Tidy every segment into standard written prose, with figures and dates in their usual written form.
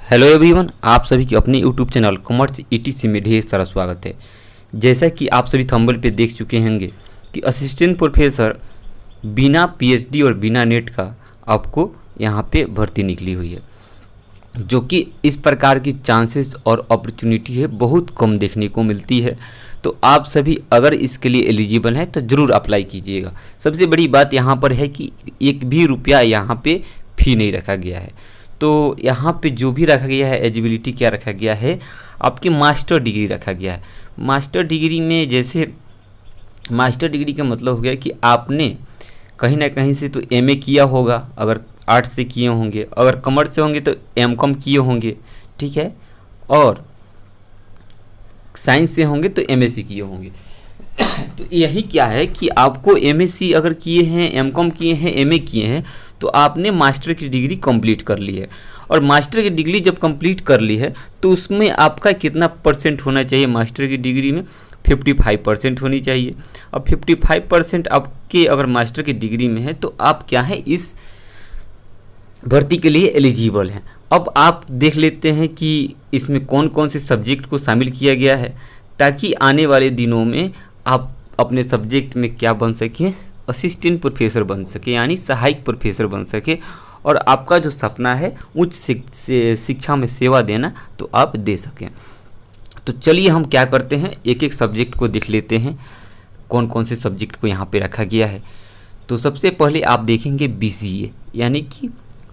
Hello everyone, आप सभी की अपने यूट्यूब चैनल कॉमर्स ईटीसी में ढेर सारा स्वागत है। जैसा कि आप सभी थंबनेल पे देख चुके होंगे कि असिस्टेंट प्रोफेसर बिना पीएचडी और बिना नेट का आपको यहाँ पे भर्ती निकली हुई है, जो कि इस प्रकार की चांसेस और अपॉर्चुनिटी है बहुत कम देखने को मिलती है। तो आप सभी अगर इसके लिए एलिजिबल हैं तो ज़रूर अप्लाई कीजिएगा। सबसे बड़ी बात यहाँ पर है कि एक भी रुपया यहाँ पे फी नहीं रखा गया है। तो यहाँ पे जो भी रखा गया है एलिजिबिलिटी क्या रखा गया है, आपकी मास्टर डिग्री रखा गया है। मास्टर डिग्री में जैसे मास्टर डिग्री का मतलब हो गया कि आपने कहीं ना कहीं से तो एमए किया होगा, अगर आर्ट्स से किए होंगे, अगर कॉमर्स से होंगे तो एमकॉम किए होंगे, ठीक है, और साइंस से होंगे तो एमएससी किए होंगे। तो यही क्या है कि आपको एमएससी अगर किए हैं, एमकॉम किए हैं, एमए किए हैं, तो आपने मास्टर की डिग्री कंप्लीट कर ली है। और मास्टर की डिग्री जब कंप्लीट कर ली है तो उसमें आपका कितना परसेंट होना चाहिए? मास्टर की डिग्री में 55% होनी चाहिए। अब 55% आपके अगर मास्टर की डिग्री में है तो आप क्या है, इस भर्ती के लिए एलिजिबल हैं। अब आप देख लेते हैं कि इसमें कौन कौन से सब्जेक्ट को शामिल किया गया है, ताकि आने वाले दिनों में आप अपने सब्जेक्ट में क्या बन सकें, असिस्टेंट प्रोफेसर बन सके, यानी सहायक प्रोफेसर बन सके, और आपका जो सपना है उच्च शिक्षा में सेवा देना तो आप दे सकें। तो चलिए हम क्या करते हैं, एक एक सब्जेक्ट को देख लेते हैं कौन कौन से सब्जेक्ट को यहाँ पे रखा गया है। तो सबसे पहले आप देखेंगे बीसीए, यानी कि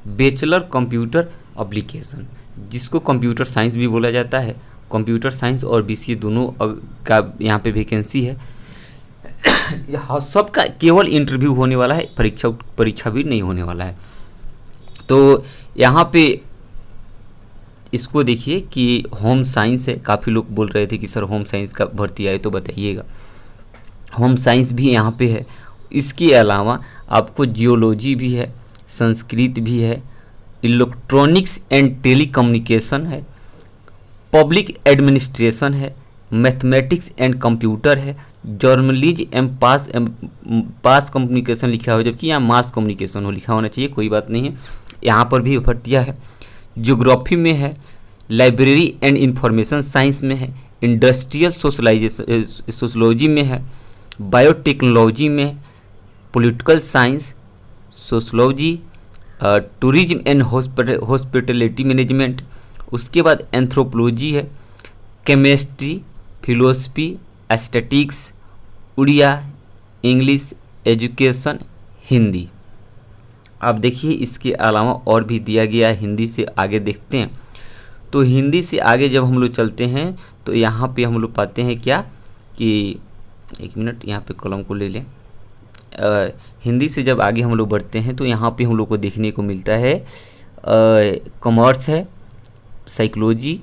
बैचलर कंप्यूटर एप्लीकेशन, जिसको कंप्यूटर साइंस भी बोला जाता है। कंप्यूटर साइंस और बीसीए दोनों का यहाँ पे वैकेंसी है। यहाँ सबका केवल इंटरव्यू होने वाला है, परीक्षा भी नहीं होने वाला है। तो यहाँ पे इसको देखिए कि होम साइंस है। काफ़ी लोग बोल रहे थे कि सर होम साइंस का भर्ती आए तो बताइएगा। होम साइंस भी यहाँ पे है। इसके अलावा आपको जियोलॉजी भी है, संस्कृत भी है, इलेक्ट्रॉनिक्स एंड टेलीकम्युनिकेशन है, पब्लिक एडमिनिस्ट्रेशन है, मैथमेटिक्स एंड कंप्यूटर है, जर्नलिज्म एंड पास कम्युनिकेशन लिखा हो, जबकि यहाँ मास कम्युनिकेशन हो लिखा होना चाहिए, कोई बात नहीं है। यहाँ पर भी भर्तियाँ है। ज्योग्राफी में है, लाइब्रेरी एंड इंफॉर्मेशन साइंस में है, इंडस्ट्रियल सोशलॉजी में है, बायोटेक्नोलॉजी में, political science, sociology, tourism and hospitality management, उसके बाद एंथ्रोपोलॉजी है, chemistry, philosophy, aesthetics, Odia, English, education, Hindi. अब देखिए इसके अलावा और भी दिया गया है। हिंदी से आगे देखते हैं तो हिंदी से आगे जब हम लोग चलते हैं तो यहाँ पे हम लोग पाते हैं क्या कि एक मिनट यहाँ पे कॉलम को ले लें। हिंदी से जब आगे हम लोग बढ़ते हैं तो यहाँ पे हम लोग को देखने को मिलता है कॉमर्स है, psychology,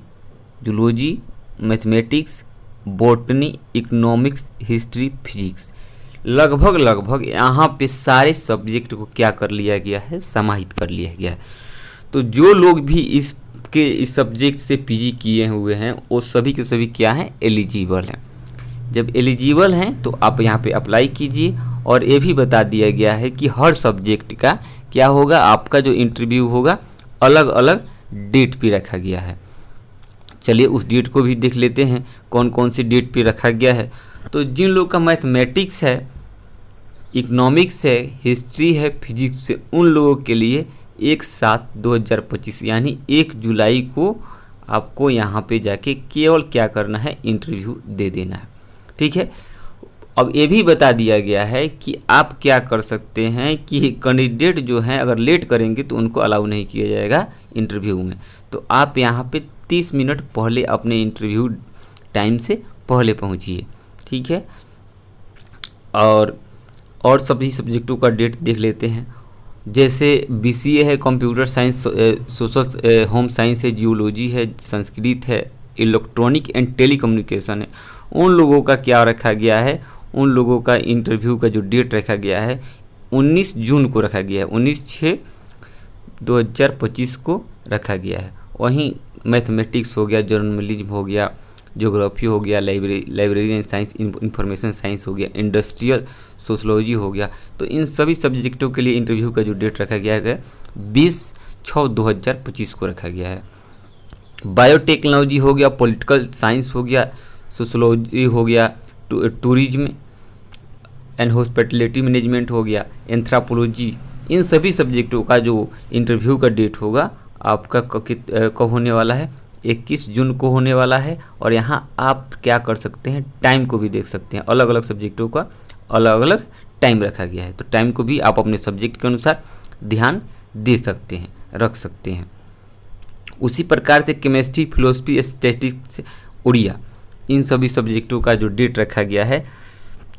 zoology, mathematics, botany, economics, history, physics. लगभग यहाँ पे सारे सब्जेक्ट को क्या कर लिया गया है, समाहित कर लिया गया है। तो जो लोग भी इस सब्जेक्ट से पीजी किए हुए हैं वो सभी के सभी क्या हैं, एलिजिबल हैं। जब एलिजिबल हैं तो आप यहाँ पे अप्लाई कीजिए। और ये भी बता दिया गया है कि हर सब्जेक्ट का क्या होगा, आपका जो इंटरव्यू होगा अलग अलग डेट पे रखा गया है। चलिए उस डेट को भी देख लेते हैं कौन कौन सी डेट पे रखा गया है। तो जिन लोग का मैथमेटिक्स है, इकोनॉमिक्स है, हिस्ट्री है, फिजिक्स है, उन लोगों के लिए 1/7/2025 यानी 1 जुलाई को आपको यहाँ पे जाके केवल क्या करना है, इंटरव्यू दे देना है, ठीक है। अब ये भी बता दिया गया है कि आप क्या कर सकते हैं कि कैंडिडेट जो हैं अगर लेट करेंगे तो उनको अलाउ नहीं किया जाएगा इंटरव्यू में। तो आप यहाँ पे 30 मिनट पहले अपने इंटरव्यू टाइम से पहले पहुँचिए, ठीक है। और सभी सब्जेक्टों का डेट देख लेते हैं। जैसे बीसीए है, computer science, social home science है, जियोलॉजी है, संस्कृत है, इलेक्ट्रॉनिक एंड टेलीकम्युनिकेशन है। उन लोगों का क्या रखा गया है, उन लोगों का इंटरव्यू का जो डेट रखा गया है 19 जून को रखा गया है, 19/6/2025 को रखा गया है। वहीं मैथमेटिक्स हो गया, जर्नलिज्म हो गया, ज्योग्राफी हो गया, library and science, information science हो गया, इंडस्ट्रियल सोशलॉजी हो गया। तो इन सभी सब्जेक्टों के लिए इंटरव्यू का जो डेट रखा गया है 20/6/2025 को रखा गया है। बायोटेक्नोलॉजी हो गया, पॉलिटिकल साइंस हो गया, सोशोलॉजी हो गया, टूरिज्म एंड हॉस्पिटैलिटी मैनेजमेंट हो गया, एंथ्रोपोलॉजी, इन सभी सब्जेक्टों का जो इंटरव्यू का डेट होगा आपका कब होने वाला है, 21 जून को होने वाला है। और यहाँ आप क्या कर सकते हैं, टाइम को भी देख सकते हैं, अलग अलग सब्जेक्टों का अलग अलग टाइम रखा गया है, तो टाइम को भी आप अपने सब्जेक्ट के अनुसार ध्यान दे सकते हैं, रख सकते हैं। उसी प्रकार से केमिस्ट्री, फिलोसफी, स्टैटिस्टिक्स, उड़िया, इन सभी सब्जेक्टों का जो डेट रखा गया है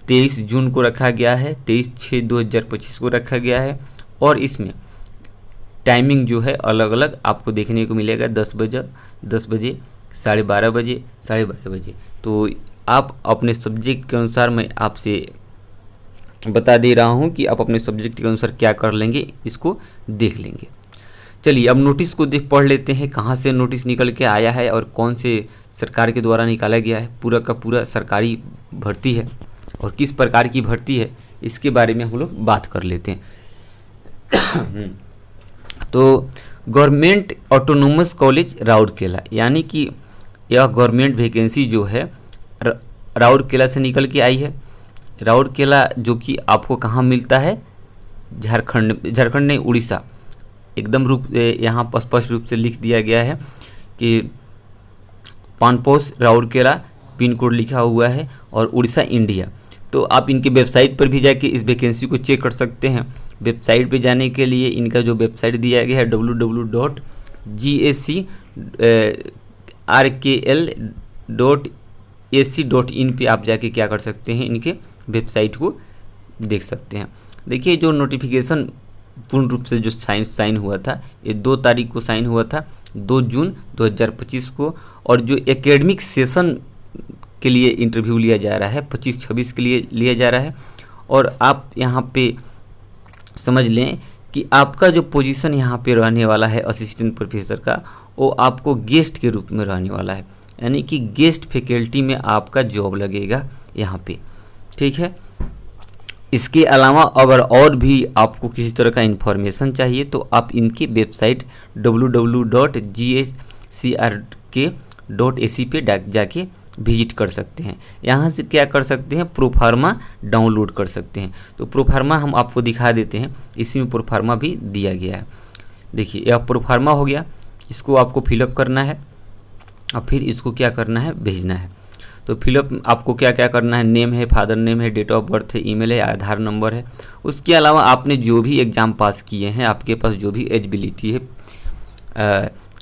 23 जून को रखा गया है, 23/6/2025 को रखा गया है। और इसमें टाइमिंग जो है अलग अलग आपको देखने को मिलेगा, 10 बजे, 12:30 बजे, 12:30 बजे। तो आप अपने सब्जेक्ट के अनुसार, मैं आपसे बता दे रहा हूँ कि आप अपने सब्जेक्ट के अनुसार क्या कर लेंगे, इसको देख लेंगे। चलिए अब नोटिस को पढ़ लेते हैं, कहाँ से नोटिस निकल के आया है और कौन से सरकार के द्वारा निकाला गया है। पूरा का पूरा सरकारी भर्ती है और किस प्रकार की भर्ती है इसके बारे में हम लोग बात कर लेते हैं। तो गवर्नमेंट ऑटोनोमस कॉलेज राउरकेला, यानी कि यह गवर्नमेंट वैकेंसी जो है राउरकेला से निकल के आई है। राउरकेला जो कि आपको कहाँ मिलता है, झारखंड नहीं, उड़ीसा। एकदम यहाँ स्पष्ट रूप से लिख दिया गया है कि पानपोस राउरकेला पिन कोड लिखा हुआ है और उड़ीसा इंडिया। तो आप इनकी वेबसाइट पर भी जाके इस वैकेंसी को चेक कर सकते हैं। वेबसाइट पे जाने के लिए इनका जो वेबसाइट दिया गया है www.gascrkl.ac.in पे आप जाके क्या कर सकते हैं, इनके वेबसाइट को देख सकते हैं। देखिए जो नोटिफिकेशन पूर्ण रूप से जो साइन हुआ था, ये 2 तारीख को साइन हुआ था, 2 जून 2025 को। और जो एकेडमिक सेशन के लिए इंटरव्यू लिया जा रहा है 25-26 के लिए लिया जा रहा है। और आप यहाँ पे समझ लें कि आपका जो पोजीशन यहाँ पे रहने वाला है असिस्टेंट प्रोफेसर का, वो आपको गेस्ट के रूप में रहने वाला है, यानी कि गेस्ट फैकल्टी में आपका जॉब लगेगा यहाँ पे, ठीक है। इसके अलावा अगर और भी आपको किसी तरह का इन्फॉर्मेशन चाहिए तो आप इनकी वेबसाइट www.gascrk.ac पे जाके विजिट कर सकते हैं। यहाँ से क्या कर सकते हैं, प्रोफार्मा डाउनलोड कर सकते हैं। तो प्रोफार्मा हम आपको दिखा देते हैं, इसी में प्रोफार्मा भी दिया गया है। देखिए यह प्रोफार्मा हो गया, इसको आपको फिलअप करना है और फिर इसको क्या करना है, भेजना है। तो फिलअप आपको क्या क्या करना है, नेम है, फादर नेम है, डेट ऑफ बर्थ है, ईमेल है, आधार नंबर है। उसके अलावा आपने जो भी एग्ज़ाम पास किए हैं, आपके पास जो भी एलिजिबिलिटी है,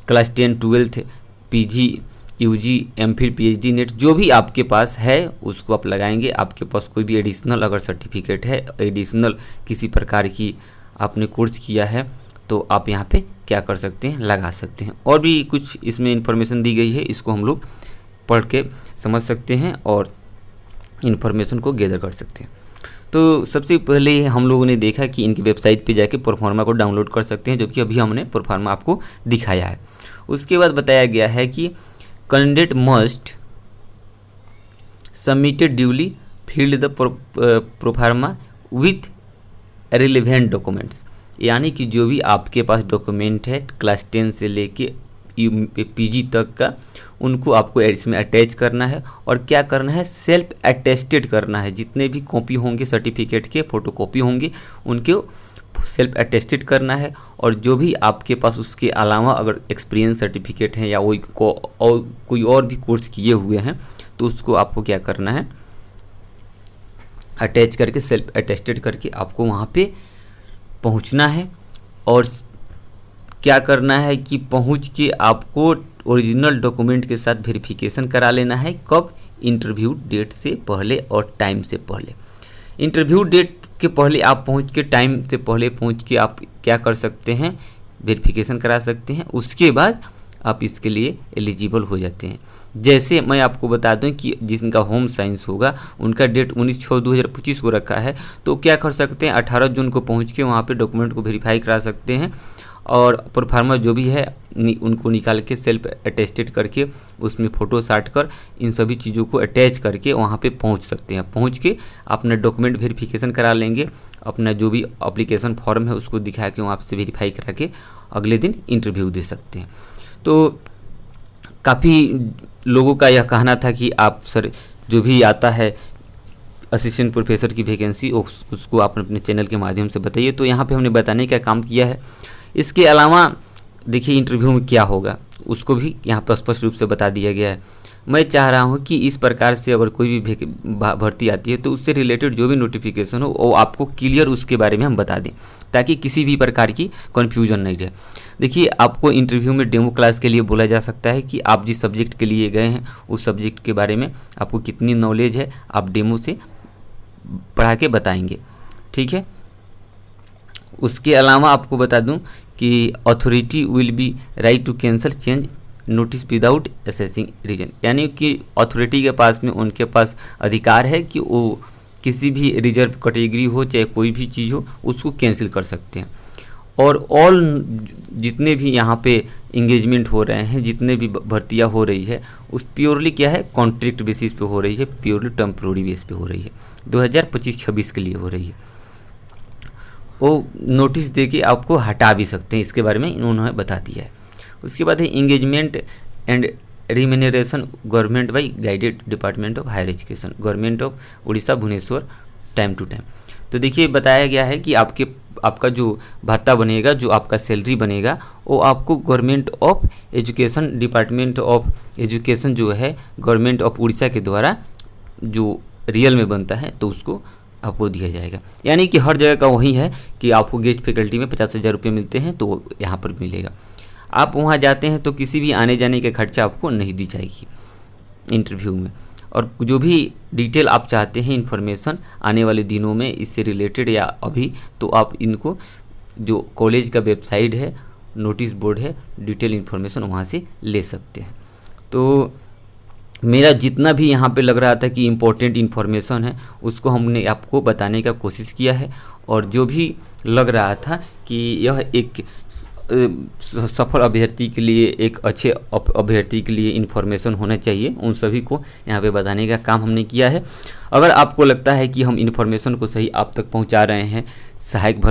class 10, 12, PG, UG, MPhil, PhD, NET, जो भी आपके पास है उसको आप लगाएंगे। आपके पास कोई भी एडिशनल अगर सर्टिफिकेट है, एडिशनल किसी प्रकार की आपने कोर्स किया है तो आप यहाँ पे क्या कर सकते हैं, लगा सकते हैं। और भी कुछ इसमें इंफॉर्मेशन दी गई है, इसको हम लोग पढ़ के समझ सकते हैं और इन्फॉर्मेशन को गैदर कर सकते हैं। तो सबसे पहले हम लोगों ने देखा कि इनकी वेबसाइट पे जाके प्रोफार्मा को डाउनलोड कर सकते हैं, जो कि अभी हमने प्रोफार्मा आपको दिखाया है। उसके बाद बताया गया है कि candidate must submitted duly filled the proforma with relevant documents, यानी कि जो भी आपके पास डॉक्यूमेंट है क्लास 10 से लेके पीजी तक का, उनको आपको इसमें अटैच करना है। और क्या करना है, सेल्फ अटेस्टेड करना है। जितने भी कॉपी होंगे सर्टिफिकेट के, फोटोकॉपी होंगे, उनके सेल्फ अटेस्टेड करना है। और जो भी आपके पास उसके अलावा अगर एक्सपीरियंस सर्टिफिकेट है या कोई और भी कोर्स किए हुए हैं तो उसको आपको क्या करना है, अटैच करके सेल्फ अटेस्टेड करके आपको वहाँ पे पहुँचना है। और क्या करना है कि पहुँच के आपको ओरिजिनल डॉक्यूमेंट के साथ वेरिफिकेशन करा लेना है। कब, इंटरव्यू डेट से पहले और टाइम से पहले। इंटरव्यू डेट के पहले आप पहुंच के, टाइम से पहले पहुंच के आप क्या कर सकते हैं, वेरिफिकेशन करा सकते हैं। उसके बाद आप इसके लिए एलिजिबल हो जाते हैं। जैसे मैं आपको बता दूं कि जिनका होम साइंस होगा उनका डेट 19/6/2025 को रखा है, तो क्या कर सकते हैं, 18 जून को पहुँच के वहाँ पर डॉक्यूमेंट को वेरीफाई करा सकते हैं। और प्रोफार्मा जो भी है उनको निकाल के सेल्फ अटेस्टेड करके उसमें फ़ोटो साट कर इन सभी चीज़ों को अटैच करके वहाँ पे पहुँच सकते हैं। पहुँच के अपना डॉक्यूमेंट वेरिफिकेशन करा लेंगे, अपना जो भी एप्लीकेशन फॉर्म है उसको दिखा के वहाँ से वेरीफाई करा के अगले दिन इंटरव्यू दे सकते हैं। तो काफ़ी लोगों का यह कहना था कि आप सर जो भी आता है असिस्टेंट प्रोफेसर की वैकेंसी उसको आप अपने चैनल के माध्यम से बताइए। तो यहाँ पे हमने बताने का काम किया है। इसके अलावा देखिए इंटरव्यू में क्या होगा उसको भी यहाँ पर स्पष्ट रूप से बता दिया गया है। मैं चाह रहा हूँ कि इस प्रकार से अगर कोई भी भर्ती आती है तो उससे रिलेटेड जो भी नोटिफिकेशन हो वो आपको क्लियर उसके बारे में हम बता दें, ताकि किसी भी प्रकार की कन्फ्यूजन नहीं रहे। देखिए आपको इंटरव्यू में डेमो क्लास के लिए बोला जा सकता है कि आप जिस सब्जेक्ट के लिए गए हैं उस सब्जेक्ट के बारे में आपको कितनी नॉलेज है, आप डेमो से पढ़ा के बताएंगे, ठीक है। उसके अलावा आपको बता दूं कि authority will be right to cancel change notice without assessing reason, यानी कि अथॉरिटी के पास में उनके पास अधिकार है कि वो किसी भी रिजर्व कैटेगरी हो चाहे कोई भी चीज़ हो उसको कैंसिल कर सकते हैं। और ऑल जितने भी यहाँ पे इंगेजमेंट हो रहे हैं, जितने भी भर्तियाँ हो रही है उस प्योरली क्या है कॉन्ट्रैक्ट बेसिस पे हो रही है, प्योरली टेम्प्रोरी बेस पे हो रही है, 2025-26 के लिए हो रही है। वो नोटिस दे के आपको हटा भी सकते हैं, इसके बारे में उन्होंने बता दिया है। उसके बाद है engagement and remuneration government by guided department of higher education, government of Orissa Bhubaneswar, time to time. तो देखिए बताया गया है कि आपका जो भत्ता बनेगा, जो आपका सैलरी बनेगा, वो आपको government of education, department of education जो है गवर्नमेंट ऑफ उड़ीसा के द्वारा जो रियल में बनता है तो उसको आपको दिया जाएगा। यानी कि हर जगह का वही है कि आपको गेस्ट फैकल्टी में 50,000 रुपये मिलते हैं तो यहाँ पर मिलेगा। आप वहाँ जाते हैं तो किसी भी आने जाने का खर्चा आपको नहीं दी जाएगी इंटरव्यू में। और जो भी डिटेल आप चाहते हैं इन्फॉर्मेशन आने वाले दिनों में इससे रिलेटेड या अभी, तो आप इनको जो कॉलेज का वेबसाइट है, नोटिस बोर्ड है, डिटेल इन्फॉर्मेशन वहाँ से ले सकते हैं। तो मेरा जितना भी यहाँ पे लग रहा था कि इम्पोर्टेंट इन्फॉर्मेशन है उसको हमने आपको बताने का कोशिश किया है। और जो भी लग रहा था कि यह एक सफल अभ्यर्थी के लिए, एक अच्छे अभ्यर्थी के लिए इन्फॉर्मेशन होना चाहिए, उन सभी को यहाँ पे बताने का काम हमने किया है। अगर आपको लगता है कि हम इन्फॉर्मेशन को सही आप तक पहुँचा रहे हैं सहायक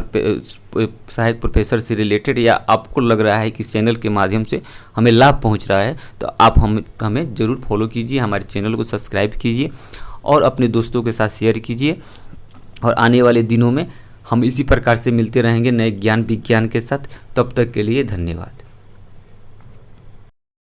प्रोफेसर से रिलेटेड, या आपको लग रहा है कि इस चैनल के माध्यम से हमें लाभ पहुँच रहा है, तो आप हमें ज़रूर फॉलो कीजिए, हमारे चैनल को सब्सक्राइब कीजिए और अपने दोस्तों के साथ शेयर कीजिए। और आने वाले दिनों में हम इसी प्रकार से मिलते रहेंगे नए ज्ञान विज्ञान के साथ। तब तक के लिए धन्यवाद।